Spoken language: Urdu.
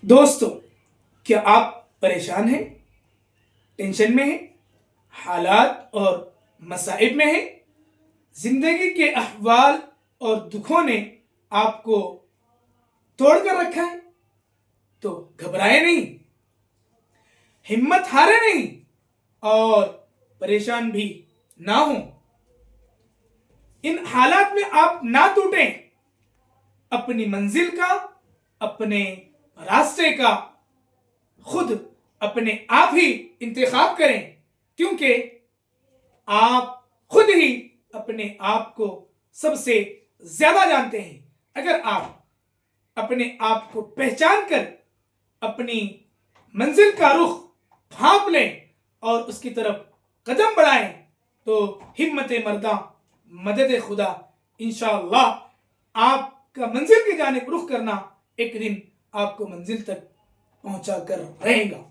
دوستو، کیا آپ پریشان ہیں، ٹینشن میں ہیں، حالات اور مصائب میں ہیں؟ زندگی کے احوال اور دکھوں نے آپ کو توڑ کر رکھا ہے؟ تو گھبرائے نہیں، ہمت ہارے نہیں اور پریشان بھی نہ ہوں۔ ان حالات میں آپ نہ ٹوٹیں، اپنی منزل کا، اپنے راستے کا خود اپنے آپ ہی انتخاب کریں، کیونکہ آپ خود ہی اپنے آپ کو سب سے زیادہ جانتے ہیں۔ اگر آپ اپنے آپ کو پہچان کر اپنی منزل کا رخ بھانپ لیں اور اس کی طرف قدم بڑھائیں تو ہمت مرداں مدد خدا، انشاءاللہ آپ کا منزل کی جانب رخ کرنا ایک دن آپ کو منزل تک پہنچا کر رہے گا۔